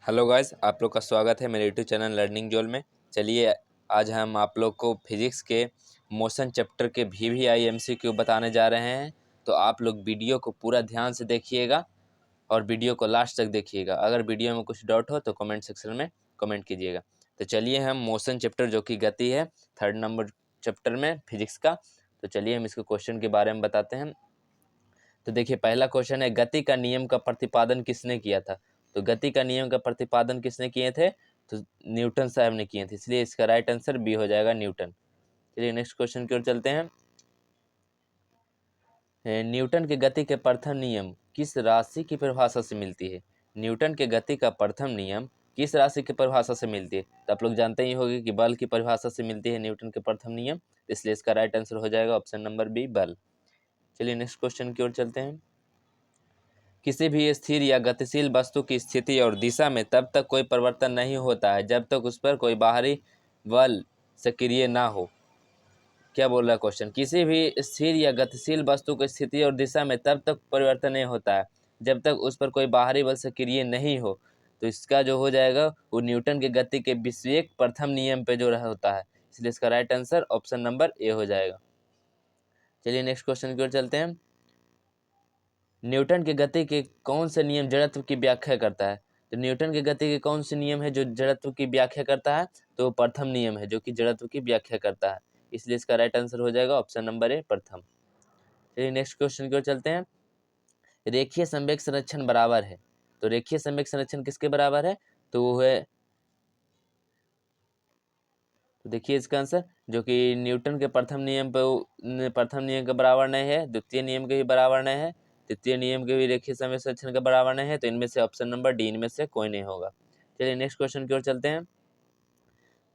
Hello guys, आप लोग का स्वागत है मेरे यूट्यूब चैनल लर्निंग जोल में। चलिए आज हम आप लोग को फिजिक्स के मोशन चैप्टर के VVI MCQ बताने जा रहे हैं। तो आप लोग वीडियो को पूरा ध्यान से देखिएगा और वीडियो को लास्ट तक देखिएगा। अगर वीडियो में कुछ डाउट हो तो कमेंट सेक्शन में कमेंट कीजिएगा। तो चलिए हम मोशन चैप्टर जो कि गति है 3rd नंबर चैप्टर में फिजिक्स का, तो चलिए हम इसके क्वेश्चन के बारे में बताते हैं। तो देखिए पहला क्वेश्चन है, गति का नियम का प्रतिपादन किसने किया था। तो गति का नियम का प्रतिपादन किसने किए थे, तो न्यूटन साहब ने किए थे, इसलिए इसका राइट आंसर बी हो जाएगा, न्यूटन। चलिए नेक्स्ट क्वेश्चन की ओर चलते हैं। न्यूटन के गति के प्रथम नियम किस राशि की परिभाषा से मिलती है। न्यूटन के गति का प्रथम नियम किस राशि की परिभाषा से मिलती है। तो आप लोग जानते ही होंगे कि बल की परिभाषा से मिलती है न्यूटन के प्रथम नियम, इसलिए इसका राइट आंसर हो जाएगा ऑप्शन नंबर बी, बल। चलिए नेक्स्ट क्वेश्चन की ओर चलते हैं। किसी भी स्थिर या गतिशील वस्तु की स्थिति और दिशा में तब तक कोई परिवर्तन नहीं होता है जब तक उस पर कोई बाहरी बल सक्रिय ना हो। क्या बोल रहा है क्वेश्चन, किसी भी स्थिर या गतिशील वस्तु की स्थिति और दिशा में तब तक परिवर्तन नहीं होता है जब तक उस पर कोई बाहरी बल सक्रिय नहीं हो। तो इसका जो हो जाएगा वो न्यूटन के गति के विषयक प्रथम नियम पे जो होता है, इसलिए इसका right answer option number A हो जाएगा। चलिए नेक्स्ट क्वेश्चन की ओर चलते हैं। न्यूटन के गति के कौन से नियम जड़त्व की व्याख्या करता है। तो न्यूटन के गति के कौन से नियम है जो जड़त्व की व्याख्या करता है, तो प्रथम नियम है जो कि जड़त्व की व्याख्या करता है, इसलिए इसका राइट आंसर हो जाएगा ऑप्शन नंबर ए, प्रथम। चलिए नेक्स्ट क्वेश्चन की ओर चलते हैं। रेखीय संवेग संरक्षण बराबर है। तो रेखीय संवेग संरक्षण किसके बराबर है, तो वो है, तो देखिए इसका आंसर जो कि न्यूटन के प्रथम नियम पे प्रथम नियम के बराबर नहीं है, द्वितीय नियम के भी बराबर नहीं है, तृतीय नियम के भी रेखीय संवेग संरक्षण के बराबर नहीं है, तो इनमें से ऑप्शन नंबर डी, इनमें से कोई नहीं होगा। चलिए नेक्स्ट क्वेश्चन की ओर चलते हैं,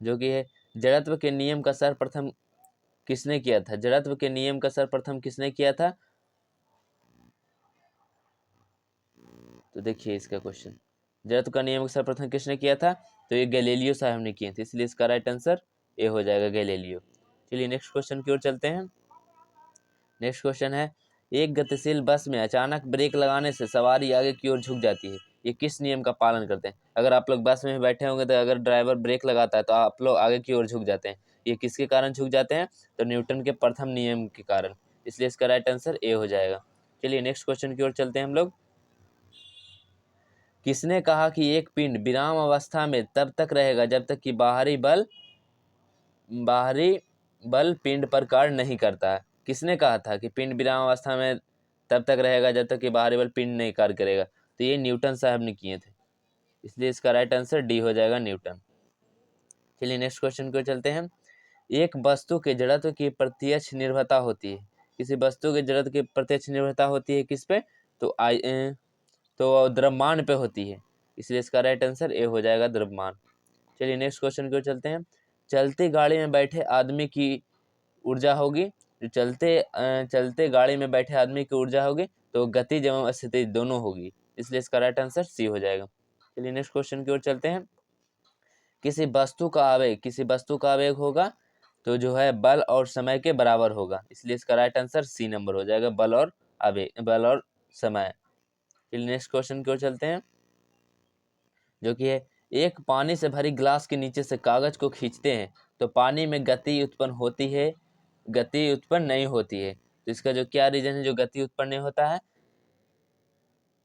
जो कि है जड़त्व के नियम का सर्वप्रथम किसने किया था। जड़त्व के नियम का सर्वप्रथम किसने किया था, तो देखिए इसका क्वेश्चन, जड़त्व का नियम सर्वप्रथम किसने किया था, तो ये गैलीलियो साहब ने किए थे, इसलिए इसका राइट आंसर ए हो जाएगा, गैलीलियो। चलिए नेक्स्ट क्वेश्चन की ओर चलते हैं। नेक्स्ट क्वेश्चन है, एक गतिशील बस में अचानक ब्रेक लगाने से सवारी आगे की ओर झुक जाती है, ये किस नियम का पालन करते हैं। अगर आप लोग बस में बैठे होंगे तो अगर ड्राइवर ब्रेक लगाता है तो आप लोग आगे की ओर झुक जाते हैं, ये किसके कारण झुक जाते हैं, तो न्यूटन के प्रथम नियम के कारण, इसलिए इसका राइट आंसर ए हो जाएगा। चलिए नेक्स्ट क्वेश्चन की ओर चलते हैं हम लोग। किसने कहा कि एक पिंड विराम अवस्था में तब तक रहेगा जब तक कि बाहरी बल पिंड पर कार्य नहीं करता है। किसने कहा था कि पिंड विराम अवस्था में तब तक रहेगा जब तक कि बाहरी बल पिंड नहीं कार्य करेगा, तो ये न्यूटन साहब ने किए थे, इसलिए इसका राइट आंसर डी हो जाएगा, न्यूटन। चलिए नेक्स्ट क्वेश्चन को चलते हैं। एक वस्तु के जड़त्व की प्रत्यक्ष निर्भरता होती है, किसी वस्तु के जड़त्व की प्रत्यक्ष निर्भरता होती है किस पे, तो तो द्रव्यमान पे होती है, इसलिए इसका राइट आंसर ए हो जाएगा, द्रव्यमान। चलिए नेक्स्ट क्वेश्चन की ओर चलते हैं। चलती गाड़ी में बैठे आदमी की ऊर्जा होगी, जो चलते गाड़ी में बैठे आदमी की ऊर्जा होगी तो गतिज एवं स्थिति दोनों होगी, इसलिए इसका राइट आंसर सी हो जाएगा। चलिए नेक्स्ट क्वेश्चन की ओर चलते हैं। किसी वस्तु का आवेग होगा तो जो है बल और समय के बराबर होगा, इसलिए इसका राइट आंसर सी नंबर हो जाएगा, बल और समय। चलिए नेक्स्ट क्वेश्चन की ओर चलते हैं, जो कि है एक पानी से भरी ग्लास के नीचे से कागज को खींचते हैं तो पानी में गति उत्पन्न नहीं होती है, तो इसका जो क्या रीजन है जो गति उत्पन्न नहीं होता है,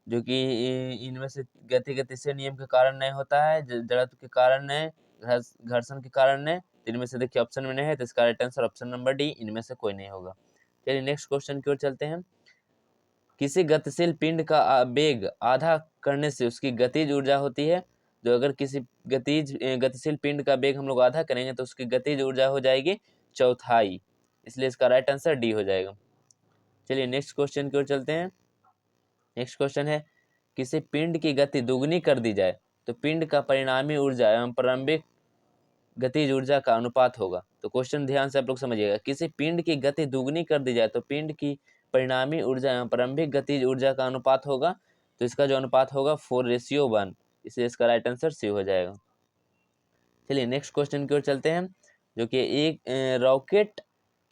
जो कि इनमें से गति से नियम के कारण नहीं होता है, जड़त्व के कारण नहीं, घर्षण के कारण नहीं, तो इनमें से देखिए ऑप्शन में नहीं है, तो इसका right answer option number D, इनमें से कोई नहीं होगा। चलिए नेक्स्ट क्वेश्चन की ओर चलते हैं। किसी गतिशील पिंड का वेग आधा करने से उसकी गतिज ऊर्जा होती है, जो अगर किसी गतिशील पिंड का वेग हम लोग आधा करेंगे तो उसकी गतिज ऊर्जा हो जाएगी चौथाई, इसलिए इसका राइट आंसर डी हो जाएगा। चलिए नेक्स्ट क्वेश्चन की ओर चलते हैं। नेक्स्ट क्वेश्चन है, किसी पिंड की गति दुगनी कर दी जाए तो पिंड का परिणामी ऊर्जा एवं प्रारंभिक गतिज ऊर्जा का अनुपात होगा। तो क्वेश्चन ध्यान से आप लोग समझिएगा, किसी पिंड की गति दुगनी कर दी जाए तो पिंड की परिणामी ऊर्जा एवं प्रारंभिक गतिज ऊर्जा का अनुपात होगा, तो इसका जो अनुपात होगा 4:1, इसलिए इसका राइट आंसर सी हो जाएगा। चलिए नेक्स्ट क्वेश्चन की ओर चलते हैं, जो कि एक रॉकेट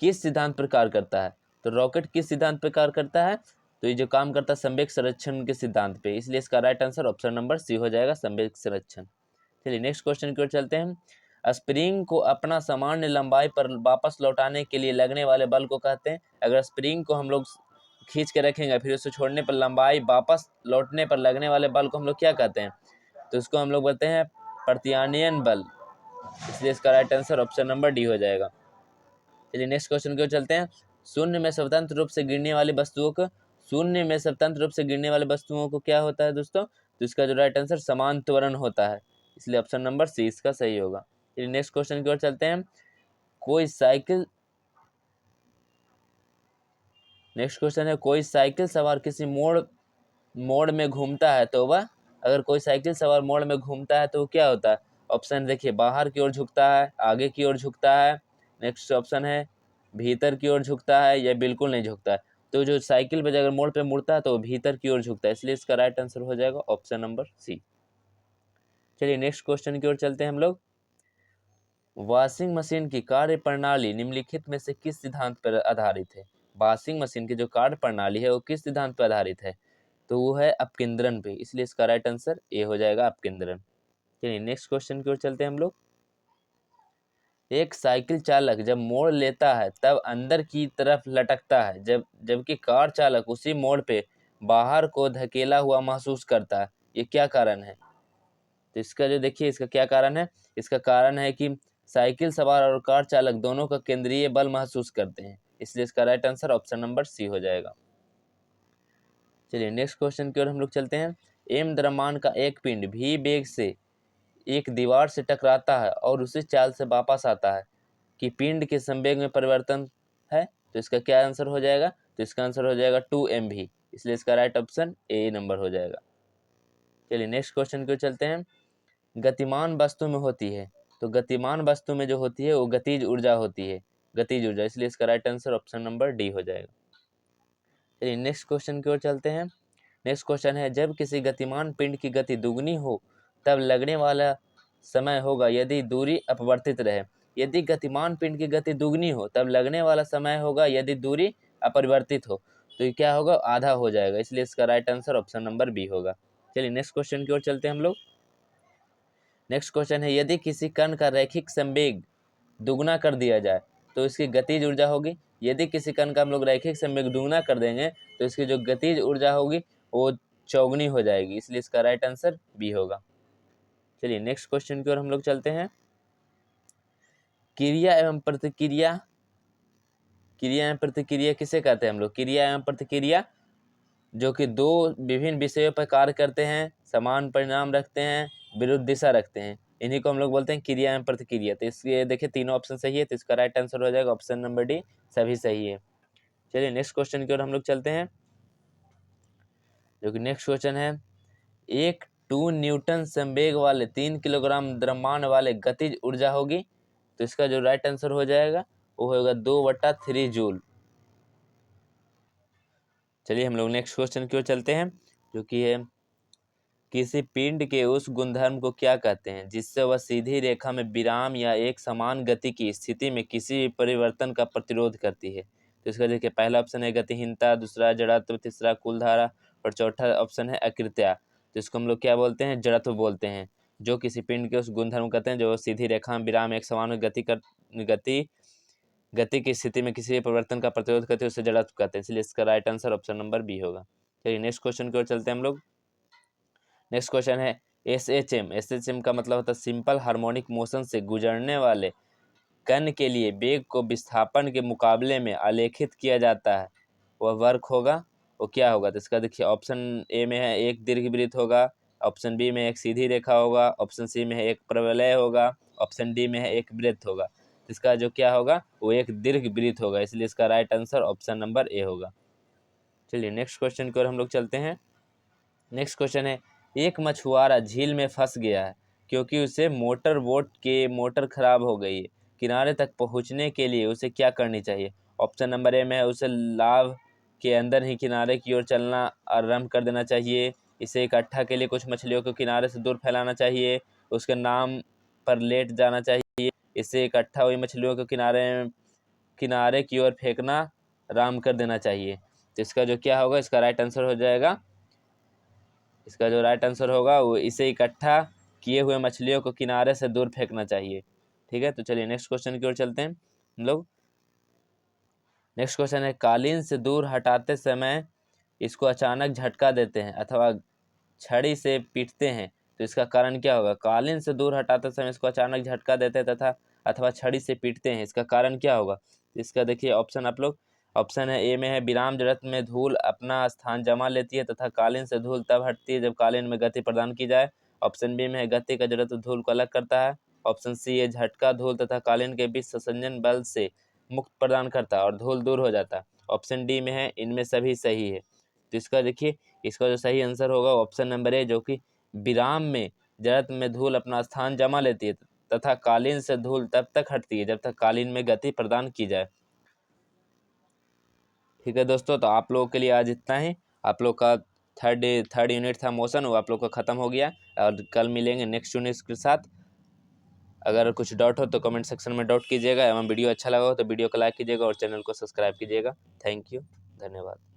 किस सिद्धांत पर कार्य करता है। तो रॉकेट किस सिद्धांत पर कार्य करता है, तो ये जो काम करता है संवेग संरक्षण के सिद्धांत पे, इसलिए इसका right answer option number C हो जाएगा, संवेग संरक्षण। चलिए नेक्स्ट क्वेश्चन की ओर चलते हैं। स्प्रिंग को अपना सामान्य लंबाई पर वापस लौटाने के लिए लगने वाले बल को कहते हैं। अगर स्प्रिंग को हम लोग खींच के रखेंगे फिर उसे छोड़ने पर लंबाई वापस लौटने पर लगने वाले बल को हम लोग क्या कहते हैं? तो इसको हम लोग बोलते हैं प्रत्यानयन बल, इसलिए इसका right answer option number D हो जाएगा। चलिए नेक्स्ट क्वेश्चन की ओर चलते हैं। शून्य में स्वतंत्र रूप से गिरने वाली वस्तुओं को क्या होता है दोस्तों? तो इसका जो राइट आंसर समान त्वरण होता है, इसलिए ऑप्शन नंबर सी इसका सही होगा। चलिए नेक्स्ट क्वेश्चन की ओर चलते हैं। कोई साइकिल सवार किसी मोड़ में घूमता है तो वह अगर कोई साइकिल सवार मोड़ में घूमता है तो वो क्या होता है? ऑप्शन देखिए, बाहर की ओर झुकता है, आगे की ओर झुकता है, नेक्स्ट ऑप्शन है भीतर की ओर झुकता है, या बिल्कुल नहीं झुकता है। तो जो साइकिल पे अगर मोड़ पे मुड़ता है तो वो भीतर की ओर झुकता है, इसलिए इसका राइट आंसर हो जाएगा ऑप्शन नंबर सी। चलिए नेक्स्ट क्वेश्चन की ओर चलते हैं हम लोग। वॉशिंग मशीन की कार्य प्रणाली निम्नलिखित में से किस सिद्धांत पर आधारित है? वॉशिंग मशीन की जो कार्य प्रणाली है वो किस सिद्धांत पर आधारित है? तो वो है अपकेंद्रन पे, इसलिए इसका राइट आंसर ए हो जाएगा, अपकेंद्रन। चलिए नेक्स्ट क्वेश्चन की ओर चलते हैं हम लोग। एक साइकिल चालक जब मोड़ लेता है तब अंदर की तरफ लटकता है, जबकि कार चालक उसी मोड़ पे बाहर को धकेला हुआ महसूस करता है, ये क्या कारण है? तो इसका जो देखिए इसका क्या कारण है? इसका कारण है कि साइकिल सवार और कार चालक दोनों का केंद्रीय बल महसूस करते हैं, इसलिए इसका right answer option number C हो जाएगा। चलिए नेक्स्ट क्वेश्चन की ओर हम लोग चलते हैं। एम द्रव्यमान का एक पिंड भी वेग से एक दीवार से टकराता है और उसी चाल से वापस आता है कि पिंड के संवेग में परिवर्तन है, तो इसका क्या आंसर हो जाएगा? तो इसका आंसर हो जाएगा 2mv, इसलिए इसका राइट ऑप्शन ए नंबर हो जाएगा। चलिए नेक्स्ट क्वेश्चन की ओर चलते हैं। गतिमान वस्तु में होती है, तो गतिमान वस्तु में जो होती है वो गतिज ऊर्जा होती है, गतिज ऊर्जा, इसलिए इसका right answer option number D हो जाएगा। चलिए नेक्स्ट क्वेश्चन की ओर चलते हैं। नेक्स्ट क्वेश्चन है, जब किसी गतिमान पिंड की गति दुगनी हो तब लगने वाला समय होगा यदि दूरी अपवर्तित रहे। यदि गतिमान पिंड की गति दुगनी हो तब लगने वाला समय होगा यदि दूरी अपरिवर्तित हो, तो ये क्या होगा? आधा हो जाएगा, इसलिए इसका right answer option number B होगा। चलिए नेक्स्ट क्वेश्चन की ओर चलते हैं हम लोग। नेक्स्ट क्वेश्चन है, यदि किसी कण का रैखिक संवेग दुगना कर दिया जाए तो इसकी गतिज ऊर्जा होगी। यदि किसी कण का हम लोग रैखिक संवेग दुगना कर देंगे तो इसकी जो गतिज ऊर्जा होगी वो चौगुनी हो जाएगी, इसलिए इसका राइट आंसर बी होगा। चलिए नेक्स्ट क्वेश्चन की ओर हम लोग चलते हैं। क्रिया एवं प्रतिक्रिया किसे कहते हैं हम लोग? क्रिया एवं प्रतिक्रिया जो कि दो विभिन्न विषयों पर कार्य करते हैं, समान परिणाम रखते हैं, विरुद्ध दिशा रखते हैं, इन्हीं को हम लोग बोलते हैं क्रिया एवं प्रतिक्रिया। तो इसके देखिए तीनों ऑप्शन सही है, तो इसका राइट आंसर हो जाएगा ऑप्शन नंबर डी, सभी सही है। चलिए नेक्स्ट क्वेश्चन की ओर हम लोग चलते हैं, जो कि नेक्स्ट क्वेश्चन है। एक 2 न्यूटन संवेग वाले 3 किलोग्राम द्रव्यमान वाले गतिज ऊर्जा होगी, तो इसका जो राइट आंसर हो जाएगा वो होगा 2/3 जूल। चलिए हम लोग नेक्स्ट क्वेश्चन की ओर चलते हैं, जो कि है किसी पिंड के उस गुणधर्म को क्या कहते हैं जिससे वह सीधी रेखा में विराम या एक समान गति की स्थिति में किसी भी परिवर्तन का प्रतिरोध करती है? तो इसका देखिए पहला ऑप्शन है गतिहीनता, दूसरा जड़त्व, तीसरा कुलधारा और चौथा ऑप्शन है अकृत्या। तो इसको हम लोग क्या बोलते हैं? जड़त्व बोलते हैं। जो किसी पिंड के उस गुणधर्म कहते हैं जो सीधी रेखा में विराम एक समान गति की स्थिति में किसी भी परिवर्तन का प्रतिरोध करते हैं, उसे जड़त्व कहते हैं, इसलिए इसका right answer option number B होगा। चलिए नेक्स्ट क्वेश्चन की ओर चलते हैं हम लोग। नेक्स्ट क्वेश्चन है एसएचएम का मतलब होता है सिंपल हार्मोनिक मोशन से गुजरने वाले कण के लिए वेग को विस्थापन के मुकाबले में आलेखित किया जाता है, वह वर्क होगा, वो क्या होगा? तो इसका देखिए ऑप्शन ए में है एक दीर्घवृत्त होगा, ऑप्शन बी में एक सीधी रेखा होगा, ऑप्शन सी में है एक प्रवलय होगा, ऑप्शन डी में है एक वृत्त होगा। इसका जो क्या होगा वो एक दीर्घवृत्त होगा, इसलिए इसका right answer option number A होगा। चलिए नेक्स्ट क्वेश्चन की ओर हम लोग चलते हैं। नेक्स्ट क्वेश्चन है, एक मछुआरा झील में फंस गया है क्योंकि उसे मोटर बोट के मोटर खराब हो गई है। किनारे तक पहुंचने के लिए उसे क्या करनी चाहिए? ऑप्शन नंबर ए में है उसे लाव के अंदर ही किनारे की ओर चलना आरंभ कर देना चाहिए, इसे इकट्ठा के लिए कुछ मछलियों को किनारे से दूर फैलाना चाहिए, उसके नाम पर लेट जाना चाहिए, इसे इकट्ठा हुई मछलियों को किनारे की ओर फेंकना आराम कर देना चाहिए। तो इसका जो क्या होगा, इसका राइट आंसर हो जाएगा, इसका जो राइट आंसर होगा वो इसे इकट्ठा किए हुए मछलियों को किनारे से दूर फेंकना चाहिए। ठीक है, तो चलिए नेक्स्ट क्वेश्चन की ओर चलते हैं हम लोग। नेक्स्ट क्वेश्चन है, कालीन से दूर हटाते समय इसको अचानक झटका देते हैं अथवा छड़ी से पीटते हैं, तो इसका कारण क्या होगा? कालीन से दूर हटाते समय इसको अचानक झटका देते हैं तथा अथवा छड़ी से पीटते हैं, इसका कारण क्या होगा? इसका देखिए ऑप्शन आप लोग, ऑप्शन है ए में है विराम जड़त्व में धूल अपना स्थान जमा लेती है तथा कालीन से धूल तब हटती है जब कालीन में गति प्रदान की जाए। ऑप्शन बी में है गति का जड़त्व धूल को अलग करता है। ऑप्शन सी है झटका धूल तथा कालीन के बीच संसंजन बल से मुक्त प्रदान करता है और धूल दूर हो जाता है। ऑप्शन डी में है इनमें सभी सही है। तो इसका देखिए, इसका जो सही आंसर होगा ऑप्शन नंबर ए, जो कि विराम में जड़त्व में धूल अपना स्थान जमा लेती है तथा कालीन से धूल तब तक हटती है जब तक कालीन में गति प्रदान की जाए। ठीक है दोस्तों, तो आप लोगों के लिए आज इतना ही। आप लोग का थर्ड यूनिट था मोशन, वो आप लोग का खत्म हो गया और कल मिलेंगे नेक्स्ट यूनिट के साथ। अगर कुछ डाउट हो तो कमेंट सेक्शन में डाउट कीजिएगा, एवं वीडियो अच्छा लगा हो तो वीडियो को लाइक कीजिएगा और चैनल को सब्सक्राइब कीजिएगा। थैंक यू, धन्यवाद।